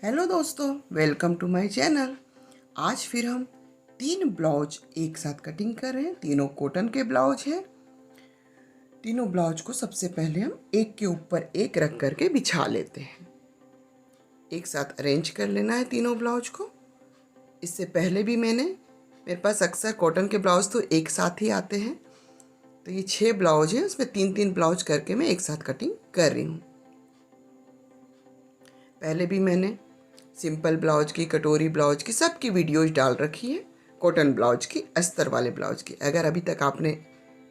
Hello दोस्तों, welcome to my channel. आज फिर हम 3 ब्लाउज एक साथ कटिंग कर रहे हैं। तीनों कॉटन के ब्लाउज हैं। तीनों ब्लाउज को सबसे पहले हम एक के ऊपर एक रख करके बिछा लेते हैं। एक साथ अरेंज कर लेना है तीनों ब्लाउज को। इससे पहले भी मेरे पास अक्सर कॉटन के ब्लाउज तो एक साथ ही आते हैं, तो ये 6 ब्लाउज हैं, उसमें 3-3 ब्लाउज करके मैं एक साथ कटिंग कर रही हूँ। पहले भी मैंने सिंपल ब्लाउज की, कटोरी ब्लाउज की, सबकी वीडियोज डाल रखी है। कॉटन ब्लाउज की, अस्तर वाले ब्लाउज की। अगर अभी तक आपने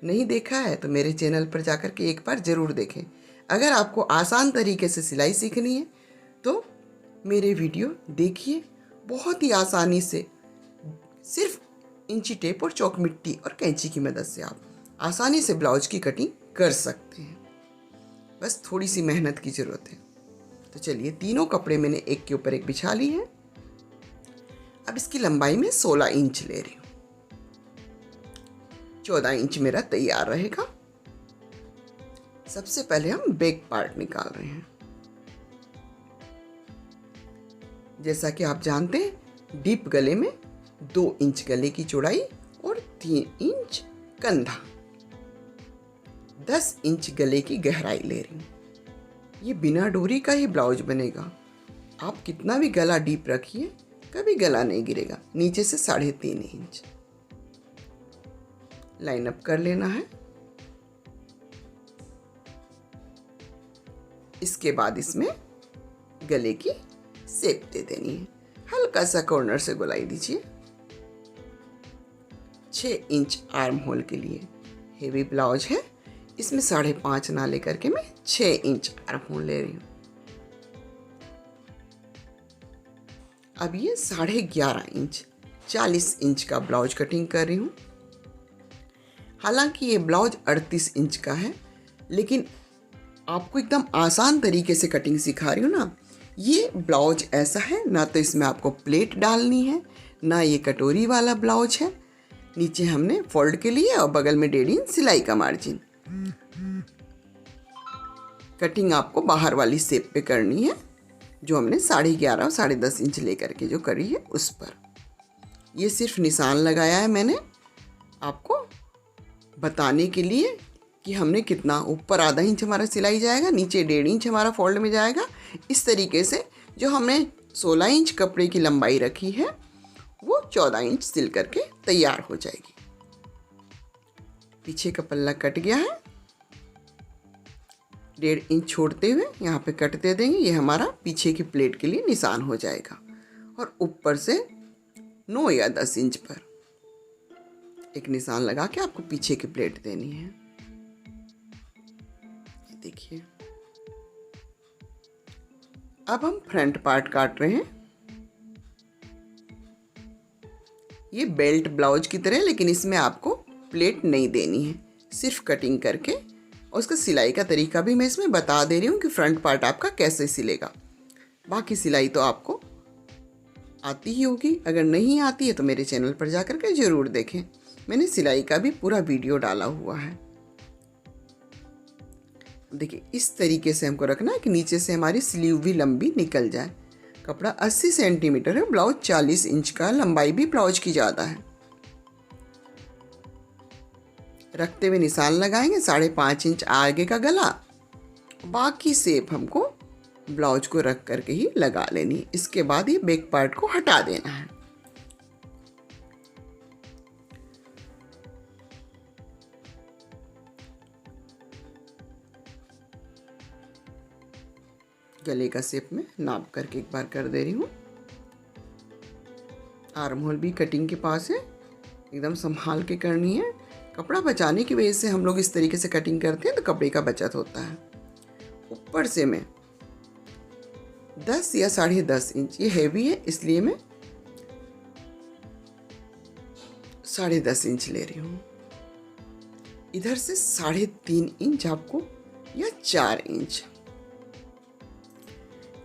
नहीं देखा है तो मेरे चैनल पर जाकर के एक बार ज़रूर देखें। अगर आपको आसान तरीके से सिलाई सीखनी है तो मेरे वीडियो देखिए। बहुत ही आसानी से सिर्फ इंची टेप और चौक मिट्टी और कैंची की मदद से आप आसानी से ब्लाउज की कटिंग कर सकते हैं। बस थोड़ी सी मेहनत की ज़रूरत है। तो चलिए, तीनों कपड़े मैंने एक के ऊपर एक बिछा लिए हैं। अब इसकी लंबाई में 16 इंच ले रही हूँ। 14 इंच मेरा तैयार रहेगा। सबसे पहले हम बैक पार्ट निकाल रहे हैं। जैसा कि आप जानते हैं, डीप गले में 2 इंच गले की चौड़ाई और 3 इंच कंधा, 10 इंच गले की गहराई ले रही हूँ। ये बिना डोरी का ही ब्लाउज बनेगा। आप कितना भी गला डीप रखिए, कभी गला नहीं गिरेगा। नीचे से 3.5 इंच लाइन अप कर लेना है। इसके बाद इसमें गले की शेप दे देनी है। हल्का सा कॉर्नर से गोलाई दीजिए। 6 इंच आर्म होल के लिए हेवी ब्लाउज है। इसमें 5.5 ना लेकर के मैं 6 इंच आर्म होल ले रही हूँ। अब ये 11.5 इंच 40 इंच का ब्लाउज कटिंग कर रही हूँ। हालांकि ये ब्लाउज 38 इंच का है, लेकिन आपको एकदम आसान तरीके से कटिंग सिखा रही हूँ ना। ये ब्लाउज ऐसा है ना, तो इसमें आपको प्लेट डालनी है ना, ये कटोरी वाला ब्लाउज है। नीचे हमने फोल्ड के लिए और बगल में 1.5 इंच सिलाई का मार्जिन। कटिंग आपको बाहर वाली शेप पे करनी है, जो हमने 11.5 और 10.5 इंच लेकर के जो करी है उस पर। ये सिर्फ निशान लगाया है मैंने आपको बताने के लिए कि हमने कितना, ऊपर आधा इंच हमारा सिलाई जाएगा, नीचे 1.5 इंच हमारा फोल्ड में जाएगा। इस तरीके से जो हमने 16 इंच कपड़े की लंबाई रखी है वो 14 इंच सिल करके तैयार हो जाएगी। पीछे का पल्ला कट गया है, 1.5 इंच छोड़ते हुए यहाँ पे कट दे देंगे। ये हमारा पीछे की प्लेट के लिए निशान हो जाएगा। और ऊपर से 9 या 10 इंच पर एक निशान लगा के आपको पीछे की प्लेट देनी है। ये देखिए। अब हम फ्रंट पार्ट काट रहे हैं। ये बेल्ट ब्लाउज की तरह, लेकिन इसमें आपको प्लेट नहीं देनी है, सिर्फ कटिंग करके। और उसका सिलाई का तरीका भी मैं इसमें बता दे रही हूँ कि फ्रंट पार्ट आपका कैसे सिलेगा। बाकी सिलाई तो आपको आती ही होगी। अगर नहीं आती है तो मेरे चैनल पर जाकर के ज़रूर देखें। मैंने सिलाई का भी पूरा वीडियो डाला हुआ है। देखिए, इस तरीके से हमको रखना है कि नीचे से हमारी स्लीव भी लंबी निकल जाए। कपड़ा 80 सेंटीमीटर है, ब्लाउज 40 इंच का, लंबाई भी ब्लाउज की ज़्यादा है। रखते हुए निशान लगाएंगे। 5.5 इंच आगे का गला, बाकी शेप हमको ब्लाउज को रख करके ही लगा लेनी है। इसके बाद ये बैक पार्ट को हटा देना है। गले का शेप में नाप करके एक बार कर दे रही हूँ। आर्म होल भी कटिंग के पास है, एकदम संभाल के करनी है। कपड़ा बचाने की वजह से हम लोग इस तरीके से कटिंग करते हैं, तो कपड़े का बचत होता है। ऊपर से मैं 10 या 10.5 इंच, ये हैवी है इसलिए मैं 10.5 इंच ले रही हूँ। इधर से 3.5 इंच आपको, या 4 इंच,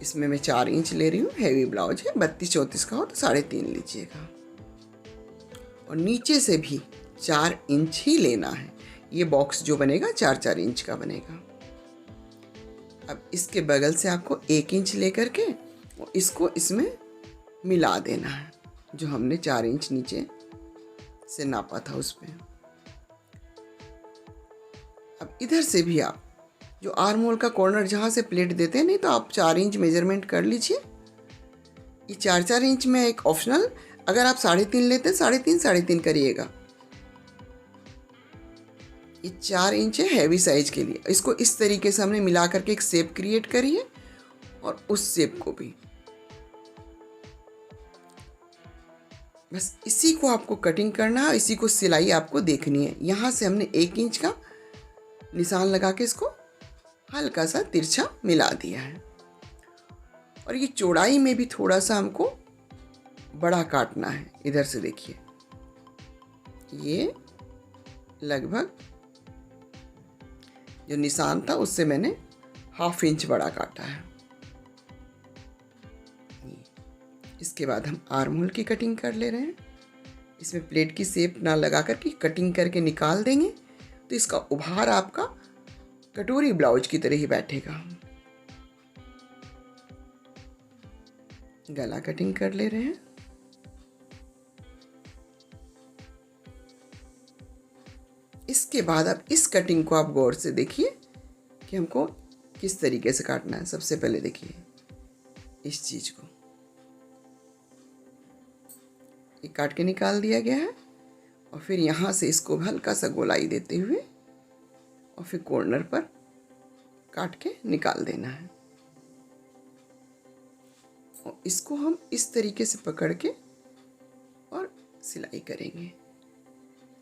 इसमें मैं 4 इंच ले रही हूँ। हैवी ब्लाउज है, 32-34 का हो तो 3.5 लीजिएगा। और नीचे से भी 4 इंच ही लेना है। ये बॉक्स जो बनेगा 4-4 इंच का बनेगा। अब इसके बगल से आपको 1 इंच लेकर के और इसको इसमें मिला देना है, जो हमने 4 इंच नीचे से नापा था उस पे। अब इधर से भी आप जो आर्म होल का कॉर्नर जहाँ से प्लेट देते हैं, नहीं तो आप 4 इंच मेजरमेंट कर लीजिए। ये 4-4 इंच में एक ऑप्शनल, अगर आप 3.5 लेते हैं 3.5 करिएगा। ये 4 इंच है हैवी साइज के लिए। इसको इस तरीके से हमने मिला करके एक शेप क्रिएट करिए और उस शेप को भी बस इसी को आपको कटिंग करना है, इसी को सिलाई आपको देखनी है। यहाँ से हमने 1 इंच का निशान लगा के इसको हल्का सा तिरछा मिला दिया है। और ये चौड़ाई में भी थोड़ा सा हमको बड़ा काटना है। इधर से देखिए, ये लगभग जो निशान था उससे मैंने 1/2 इंच बड़ा काटा है। इसके बाद हम आर्म होल की कटिंग कर ले रहे हैं। इसमें प्लेट की शेप ना लगा कर के कटिंग करके निकाल देंगे तो इसका उभार आपका कटोरी ब्लाउज की तरह ही बैठेगा। गला कटिंग कर ले रहे हैं। इसके बाद अब इस कटिंग को आप गौर से देखिए कि हमको किस तरीके से काटना है। सबसे पहले देखिए इस चीज को ये काट के निकाल दिया गया है और फिर यहाँ से इसको हल्का सा गोलाई देते हुए और फिर कॉर्नर पर काट के निकाल देना है। और इसको हम इस तरीके से पकड़ के और सिलाई करेंगे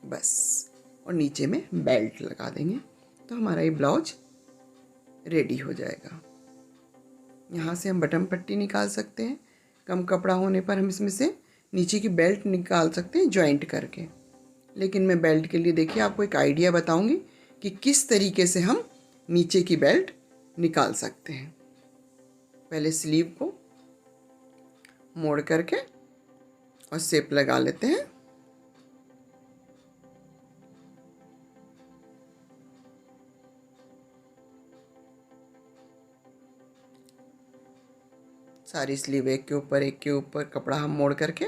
बस। और नीचे में बेल्ट लगा देंगे तो हमारा ये ब्लाउज रेडी हो जाएगा। यहाँ से हम बटन पट्टी निकाल सकते हैं। कम कपड़ा होने पर हम इसमें से नीचे की बेल्ट निकाल सकते हैं जॉइंट करके। लेकिन मैं बेल्ट के लिए देखिए आपको एक आइडिया बताऊंगी कि किस तरीके से हम नीचे की बेल्ट निकाल सकते हैं। पहले स्लीव को मोड़ करके और शेप लगा लेते हैं। सारी स्लीव एक के ऊपर कपड़ा हम मोड़ करके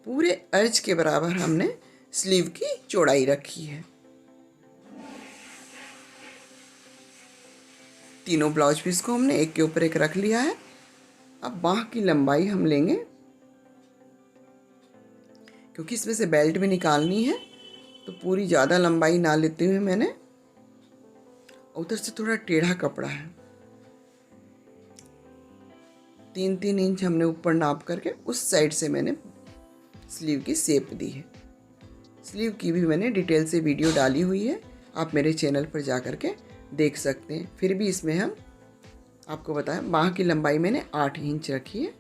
पूरे अर्ज के बराबर हमने स्लीव की चौड़ाई रखी है। तीनों ब्लाउज पीस को हमने एक के ऊपर एक रख लिया है। अब बाह की लंबाई हम लेंगे, क्योंकि इसमें से बेल्ट भी निकालनी है तो पूरी ज़्यादा लंबाई ना लेते हुए मैंने, उधर से थोड़ा टेढ़ा कपड़ा है, 3-3 इंच हमने ऊपर नाप करके उस साइड से मैंने स्लीव की शेप दी है। स्लीव की भी मैंने डिटेल से वीडियो डाली हुई है, आप मेरे चैनल पर जा कर के देख सकते हैं। फिर भी इसमें हम आपको बताएं, बाह की लंबाई मैंने 8 इंच रखी है।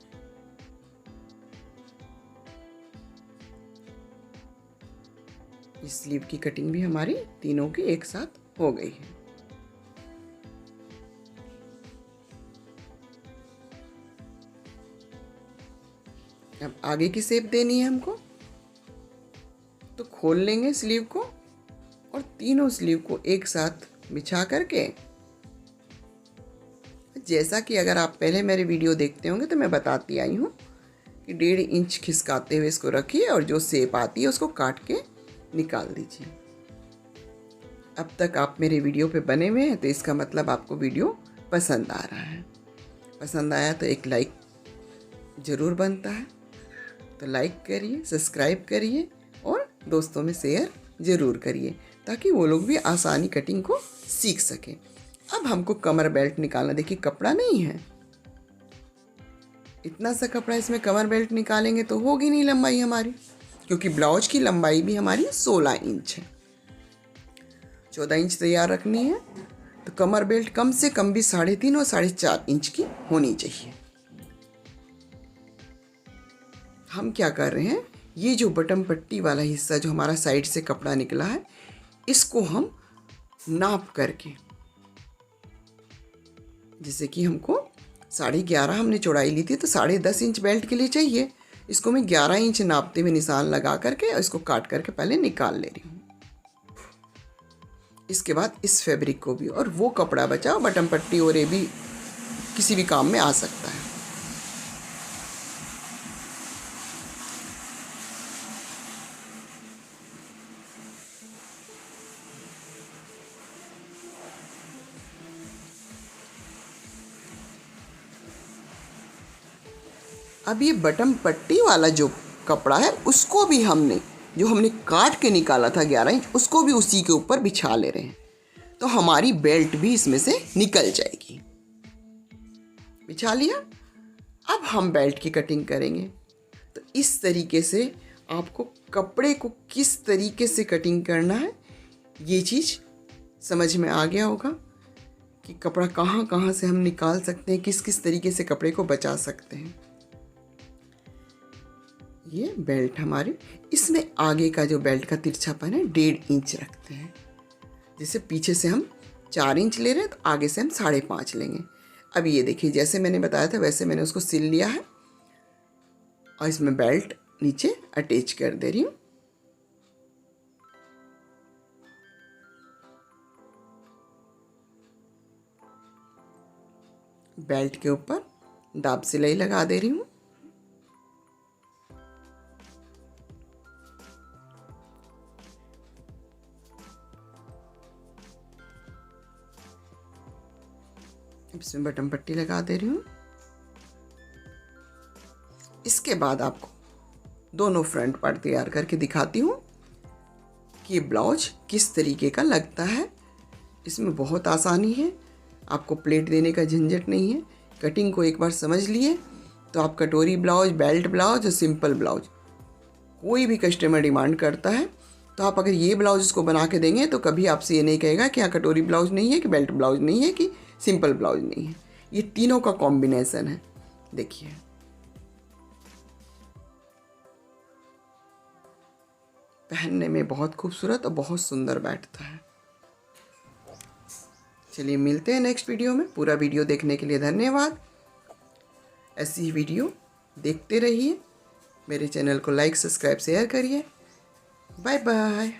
इस स्लीव की कटिंग भी हमारी तीनों की एक साथ हो गई है। अब आगे की शेप देनी है हमको, तो खोल लेंगे स्लीव को और तीनों स्लीव को एक साथ बिछा करके, जैसा कि अगर आप पहले मेरे वीडियो देखते होंगे तो मैं बताती आई हूँ कि 1.5 इंच खिसकाते हुए इसको रखिए और जो शेप आती है उसको काट के निकाल दीजिए। अब तक आप मेरे वीडियो पे बने हुए हैं तो इसका मतलब आपको वीडियो पसंद आ रहा है। पसंद आया तो एक लाइक ज़रूर बनता है, तो लाइक करिए, सब्सक्राइब करिए और दोस्तों में शेयर ज़रूर करिए ताकि वो लोग भी आसानी कटिंग को सीख सकें। अब हमको कमर बेल्ट निकालना, देखिए कपड़ा नहीं है, इतना सा कपड़ा, इसमें कमर बेल्ट निकालेंगे तो होगी नहीं लंबाई हमारी, क्योंकि ब्लाउज की लंबाई भी हमारी 16 इंच है। 14 इंच तैयार रखनी है तो कमर बेल्ट कम से कम भी 3.5 और 4.5 इंच की होनी चाहिए। हम क्या कर रहे हैं, ये जो बटन पट्टी वाला हिस्सा जो हमारा साइड से कपड़ा निकला है, इसको हम नाप करके, जैसे कि हमको 11.5 हमने चौड़ाई ली थी तो 10.5 इंच बेल्ट के लिए चाहिए, इसको मैं 11 इंच नापते हुए निशान लगा करके इसको काट करके पहले निकाल ले रही हूँ। इसके बाद इस फैब्रिक को भी, और वो कपड़ा बचा बटन पट्टी और ये भी किसी भी काम में आ सकता है। अब ये बटन पट्टी वाला जो कपड़ा है उसको भी जो हमने काट के निकाला था 11 इंच, उसको भी उसी के ऊपर बिछा ले रहे हैं, तो हमारी बेल्ट भी इसमें से निकल जाएगी। बिछा लिया। अब हम बेल्ट की कटिंग करेंगे। तो इस तरीके से आपको कपड़े को किस तरीके से कटिंग करना है ये चीज़ समझ में आ गया होगा कि कपड़ा कहाँ कहाँ से हम निकाल सकते हैं, किस किस तरीके से कपड़े को बचा सकते हैं। ये बेल्ट हमारे, इसमें आगे का जो बेल्ट का तिरछापन है 1.5 इंच रखते हैं। जैसे पीछे से हम 4 इंच ले रहे हैं तो आगे से हम 5.5 लेंगे। अब ये देखिए जैसे मैंने बताया था वैसे मैंने उसको सिल लिया है और इसमें बेल्ट नीचे अटैच कर दे रही हूँ। बेल्ट के ऊपर दाब सिलाई लगा दे रही हूँ। इसमें बटन पट्टी लगा दे रही हूँ। इसके बाद आपको दोनों फ्रंट पार्ट तैयार करके दिखाती हूँ कि ये ब्लाउज किस तरीके का लगता है। इसमें बहुत आसानी है, आपको प्लेट देने का झंझट नहीं है। कटिंग को एक बार समझ लिए तो आप कटोरी ब्लाउज, बेल्ट ब्लाउज और सिंपल ब्लाउज कोई भी कस्टमर डिमांड करता है तो आप अगर ये ब्लाउज इसको बना के देंगे तो कभी आपसे ये नहीं कहेगा कि हाँ कटोरी ब्लाउज नहीं है, कि बेल्ट ब्लाउज नहीं है, कि सिंपल ब्लाउज नहीं है। ये तीनों का कॉम्बिनेशन है। देखिए पहनने में बहुत खूबसूरत और बहुत सुंदर बैठता है। चलिए मिलते हैं नेक्स्ट वीडियो में। पूरा वीडियो देखने के लिए धन्यवाद। ऐसी ही वीडियो देखते रहिए। मेरे चैनल को लाइक, सब्सक्राइब, शेयर करिए। Bye bye.